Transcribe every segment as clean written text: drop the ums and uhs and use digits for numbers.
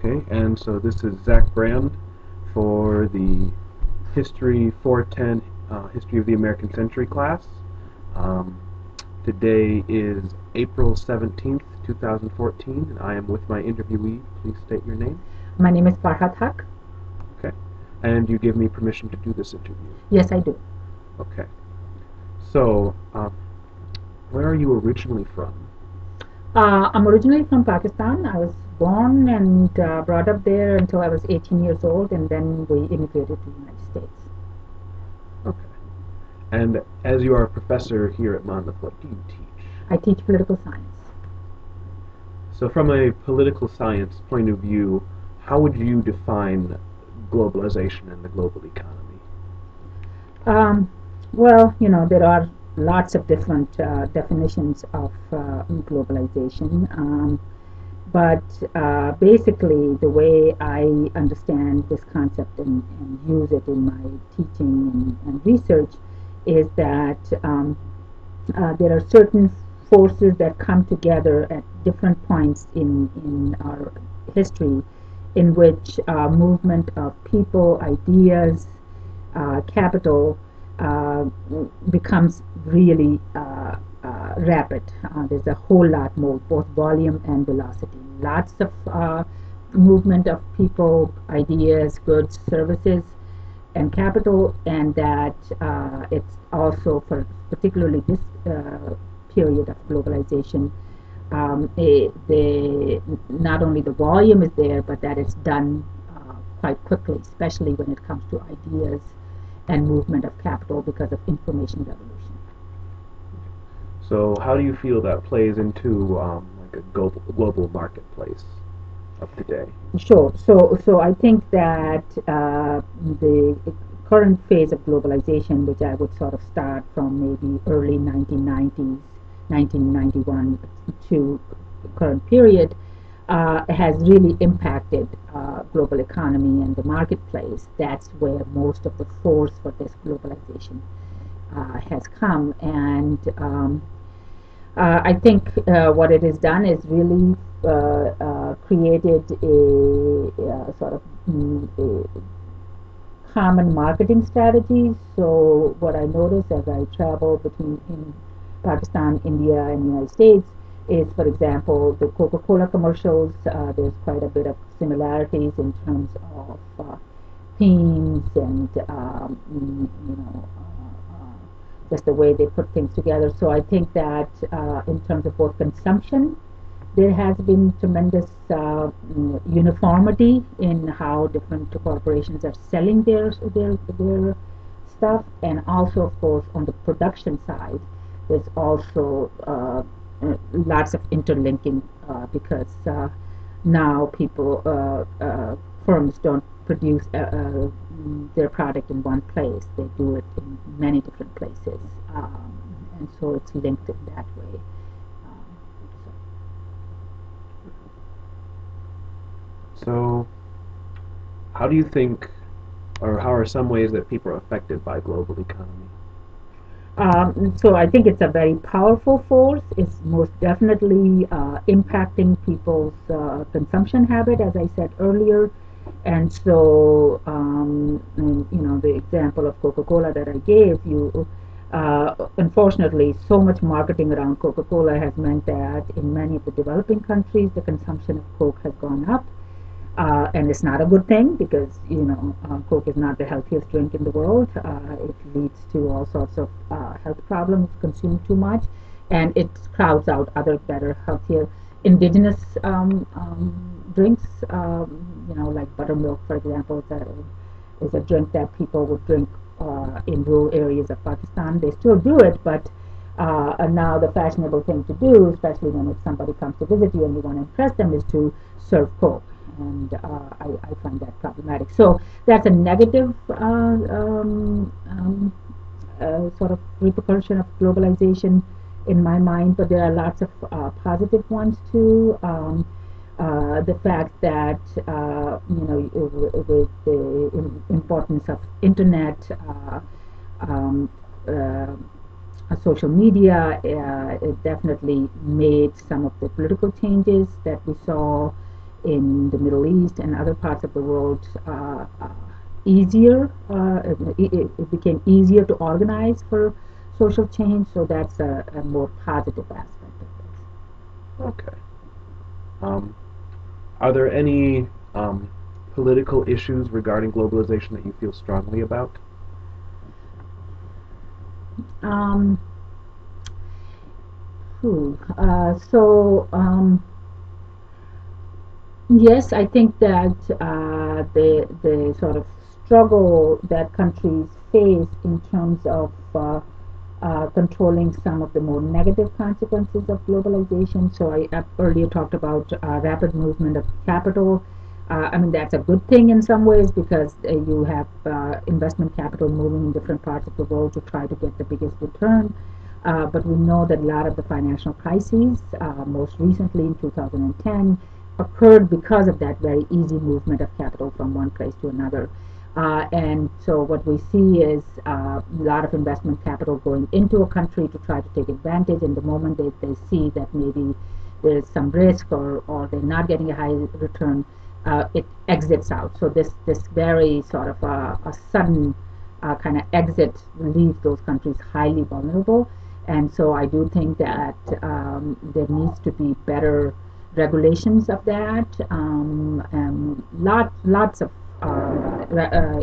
Okay, and so this is Zach Brand for the History 410 History of the American Century class. Um, Today is April 17th, 2014, and I am with my interviewee. Please state your name. My name is Farhat Haq. Okay, and you give me permission to do this interview. Yes, I do. Okay, so where are you originally from? I'm originally from Pakistan. I was born and brought up there until I was 18 years old, and then we immigrated to the United States. Okay, and as you are a professor here at Monmouth, what do you teach? I teach political science. So from a political science point of view, how would you define globalization and the global economy? Um, well, there are lots of different definitions of globalization. But basically, the way I understand this concept and use it in my teaching and research is that there are certain forces that come together at different points in our history in which movement of people, ideas, capital uh, becomes really rapid. There's a whole lot more, both volume and velocity. Lots of movement of people, ideas, goods, services, and capital, and that it's also for particularly this period of globalization. Not only the volume is there, but that it's done quite quickly, especially when it comes to ideas and movement of capital because of information revolution. So how do you feel that plays into like a global marketplace of today? Sure. So I think that the current phase of globalization, which I would sort of start from maybe early 1990s, 1991 to current period, has really impacted global economy and the marketplace. That's where most of the force for this globalization has come. And I think what it has done is really created a sort of a common marketing strategy. So what I notice as I travel between in Pakistan, India, and the United States is, for example, the Coca-Cola commercials. There's quite a bit of similarities in terms of themes and just the way they put things together. So I think that in terms of both consumption, there has been tremendous uniformity in how different corporations are selling their stuff, and also, of course, on the production side, there's also lots of interlinking because now firms don't produce their product in one place. They do it in many different places, and so it's linked in that way. So how do you think, or how are some ways that people are affected by global economy? So I think it's a very powerful force. It's most definitely impacting people's consumption habit, as I said earlier. And so, the example of Coca-Cola that I gave you, unfortunately, so much marketing around Coca-Cola has meant that in many of the developing countries, the consumption of Coke has gone up. And it's not a good thing because Coke is not the healthiest drink in the world. It leads to all sorts of health problems consumed too much, and it crowds out other better, healthier indigenous drinks. Like buttermilk, for example, is a drink that people would drink in rural areas of Pakistan. They still do it, but now the fashionable thing to do, especially when if somebody comes to visit you and you want to impress them, is to serve Coke. And I find that problematic. So that's a negative sort of repercussion of globalization in my mind, but there are lots of positive ones too. The fact that with the importance of internet, um, uh, social media, it definitely made some of the political changes that we saw in the Middle East and other parts of the world easier. It became easier to organize for social change, so that's a more positive aspect of this. Okay. Um, are there any political issues regarding globalization that you feel strongly about? Um, so yes, I think that the sort of struggle that countries face in terms of controlling some of the more negative consequences of globalization. So I earlier talked about rapid movement of capital. I mean, that's a good thing in some ways because you have investment capital moving in different parts of the world to try to get the biggest return. But we know that a lot of the financial crises, most recently in 2010, occurred because of that very easy movement of capital from one place to another. And so what we see is a lot of investment capital going into a country to try to take advantage. And the moment they see that maybe there's some risk or they're not getting a high return, it exits out. So this very sort of a sudden kind of exit leaves those countries highly vulnerable. And so I do think that there needs to be better regulations of that. Lots of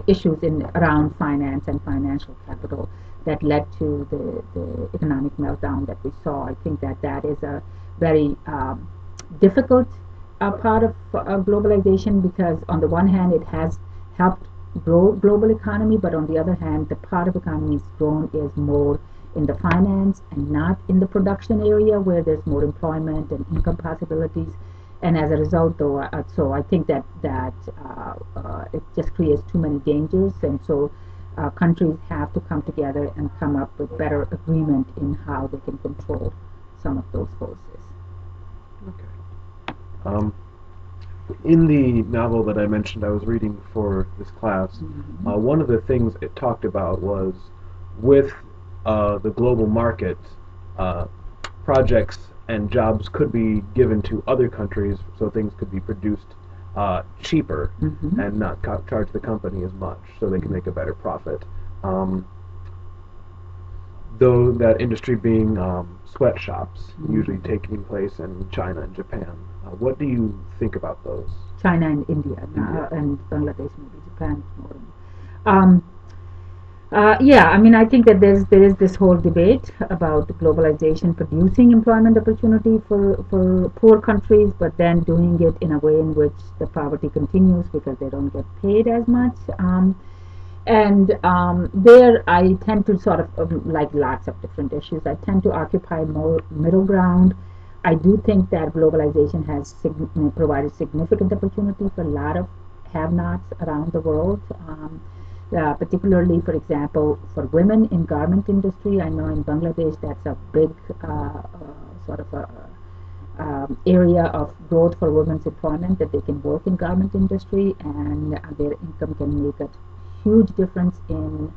issues in around finance and financial capital that led to the economic meltdown that we saw. I think that that is a very difficult part of globalization because on the one hand it has helped grow global economy, but on the other hand the part of economy is grown is more in the finance and not in the production area where there's more employment and income possibilities. And as a result, though, so I think that it just creates too many dangers, and so countries have to come together and come up with better agreement in how they can control some of those forces. Okay. Um, in the novel that I mentioned I was reading for this class, Mm-hmm. one of the things it talked about was with the global market, uh, projects and jobs could be given to other countries so things could be produced cheaper Mm-hmm. and not charge the company as much so they can make a better profit. Um, though that industry being sweatshops, usually Mm-hmm. taking place in China and Japan. What do you think about those? China and India India. and Bangladesh, maybe Japan more. Um, yeah, I mean, I think that there is this whole debate about globalization producing employment opportunity for poor countries, but then doing it in a way in which the poverty continues because they don't get paid as much. And there, I tend to sort of like lots of different issues. I tend to occupy more middle ground. I do think that globalization has provided significant opportunity for a lot of have-nots around the world. Particularly, for example, for women in garment industry. I know in Bangladesh that's a big sort of a area of growth for women's employment that they can work in garment industry and their income can make a huge difference in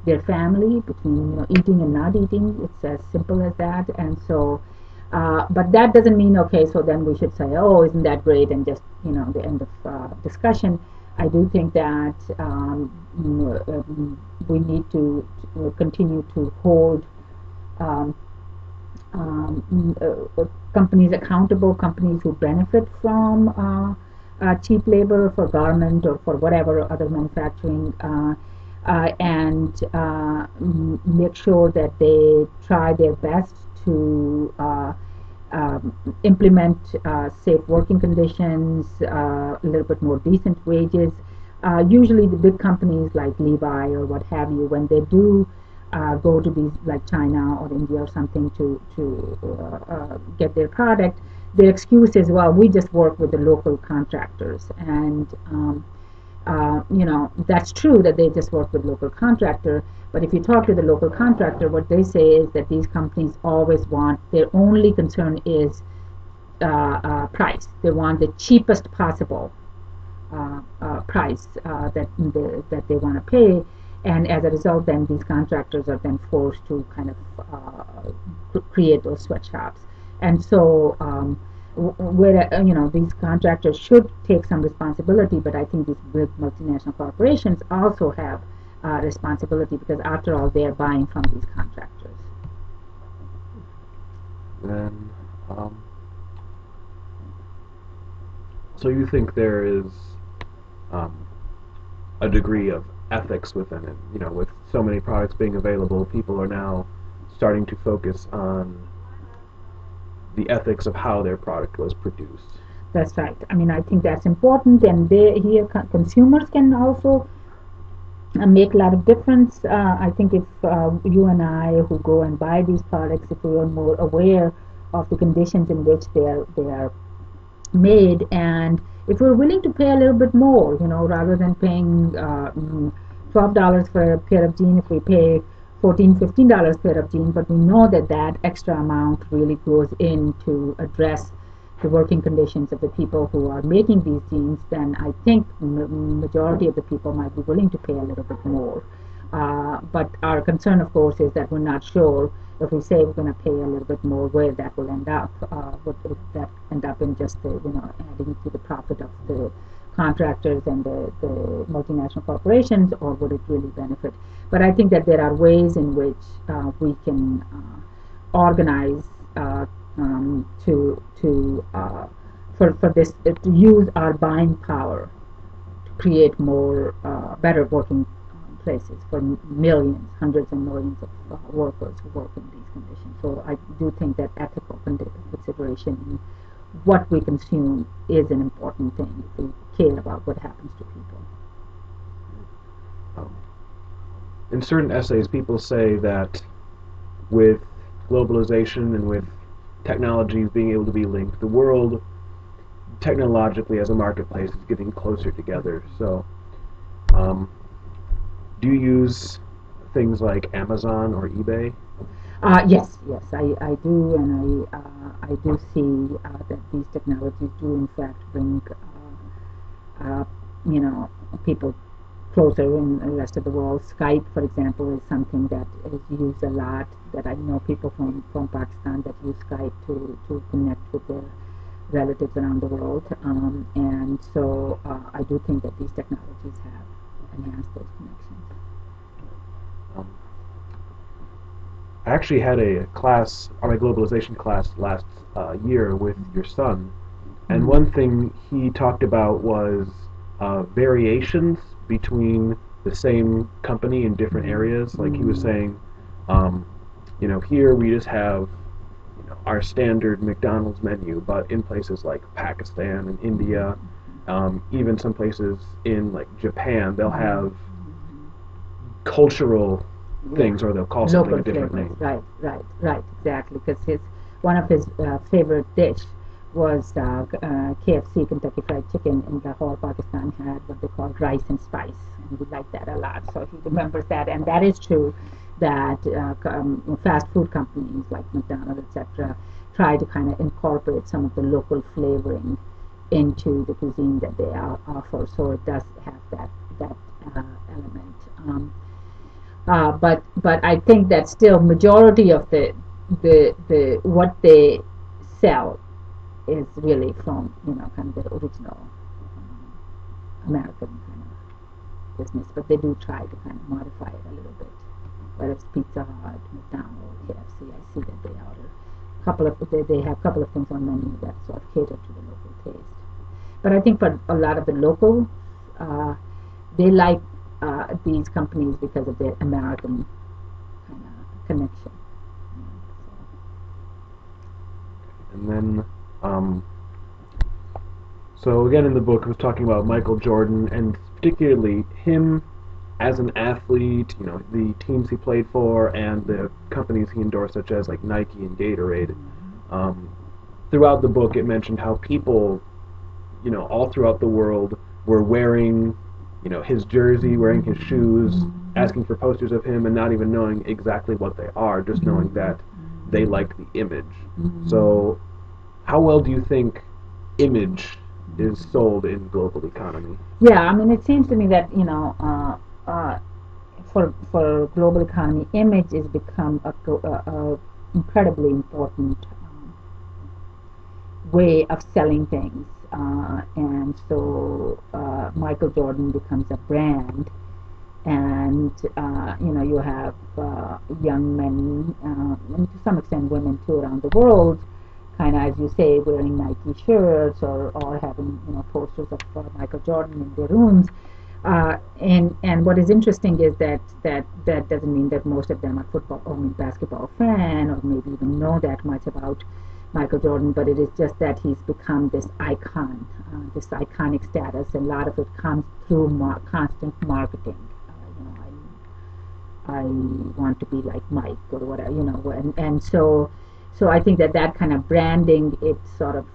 their family between eating and not eating. It's as simple as that. And so, but that doesn't mean okay. So then we should say, oh, isn't that great? And just the end of discussion. I do think that we need to continue to hold um, companies accountable, companies who benefit from cheap labor for garment or for whatever other manufacturing, and make sure that they try their best to implement safe working conditions, a little bit more decent wages. Usually, the big companies like Levi or what have you, when they do go to these like China or India or something to get their product, their excuse is, well, we just work with the local contractors, and that's true that they just work with local contractor. But if you talk to the local contractor, what they say is that these companies always want their only concern is price. They want the cheapest possible price that they want to pay, and as a result, then these contractors are then forced to kind of create those sweatshops. And so where these contractors should take some responsibility, but I think these big multinational corporations also have responsibility because after all they're buying from these contractors. Then, so you think there is um, a degree of ethics within it? With so many products being available, people are now starting to focus on the ethics of how their product was produced. That's right. I mean, I think that's important, and here consumers can also make a lot of difference. I think if you and I who go and buy these products, if we are more aware of the conditions in which they are made, and if we're willing to pay a little bit more, rather than paying $12 for a pair of jeans, if we pay $14, $15 pair of jeans, but we know that that extra amount really goes in to address the working conditions of the people who are making these jeans, then I think majority of the people might be willing to pay a little bit more. But our concern, of course, is that we're not sure if we say we're going to pay a little bit more, where that will end up. Would that end up in just adding to the profit of the contractors and the multinational corporations, or would it really benefit? But I think that there are ways in which we can organize for this to use our buying power to create more better working places for millions, hundreds of millions of workers who work in these conditions. So I do think that ethical consideration in what we consume is an important thing if we care about what happens to people. Um, in certain essays, people say that with globalization and with technologies being able to be linked, the world technologically as a marketplace is getting closer together. So, do you use things like Amazon or eBay? Yes, I do, and I do see that these technologies do in fact bring people closer in the rest of the world. Skype, for example, is something that is used a lot. That I know people from Pakistan that use Skype to connect with their relatives around the world, and so I do think that these technologies have enhanced those connections. Um, I actually had a class, or my globalization class last year with your son, and Mm-hmm. one thing he talked about was variations between the same company in different areas. Like he was Mm-hmm. saying, um, here we just have our standard McDonald's menu, but in places like Pakistan and India, even some places in like Japan, they'll have cultural Yeah, things, or they'll call something local a different flavors. name. Right, exactly. Because one of his favorite dish was KFC, Kentucky Fried Chicken, in Lahore, Pakistan, had what they call rice and spice, and we like that a lot. So he remembers that, and that is true that fast food companies like McDonald's, etc., try to kind of incorporate some of the local flavoring into the cuisine that they offer. So it does have that element. But I think that still majority of the what they sell is really from kind of the original American kind of business, but they do try to kind of modify it a little bit. Whether it's Pizza Hut, McDonald's, KFC, I see that they order they have a couple of things on menu that sort of cater to the local taste. But I think for a lot of the locals, uh, they like these companies because of their American kind of connection. And then, um, so again in the book, I was talking about Michael Jordan, and particularly him as an athlete, the teams he played for, and the companies he endorsed, such as like Nike and Gatorade. Um, Throughout the book, it mentioned how people, all throughout the world were wearing, his jersey, wearing his shoes, asking for posters of him, and not even knowing exactly what they are, just knowing that they like the image. So, how well do you think image is sold in global economy? Yeah, I mean, it seems to me that for global economy, image has become a incredibly important way of selling things. And so Michael Jordan becomes a brand, and you have young men, and to some extent women too, around the world, kind of, as you say, wearing Nike shirts, or having posters of Michael Jordan in their rooms. And what is interesting is that doesn't mean that most of them are football or basketball fan, or maybe even know that much about Michael Jordan, but it is just that he's become this icon, this iconic status, and a lot of it comes through constant marketing. I want to be like Mike, or whatever, and so I think that kind of branding, it sort of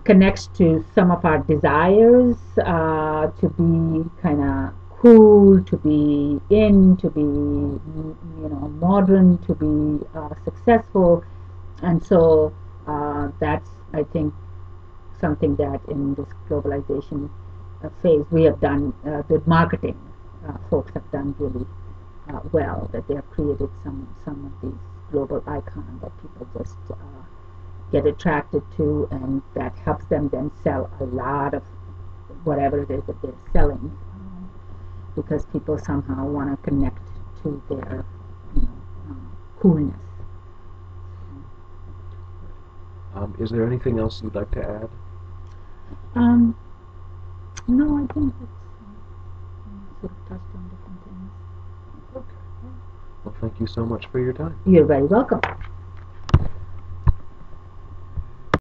connects to some of our desires to be kind of cool, to be in, to be modern, to be successful, and so that's, I think, something that in this globalization phase we have done with marketing. Folks have done really well, that they have created some of these global icons that people just get attracted to, and that helps them then sell a lot of whatever it is that they're selling, because people somehow want to connect to their coolness. Is there anything else you'd like to add? Um, no, I think that's sort of touched on different things. Okay. Well, thank you so much for your time. You're very welcome.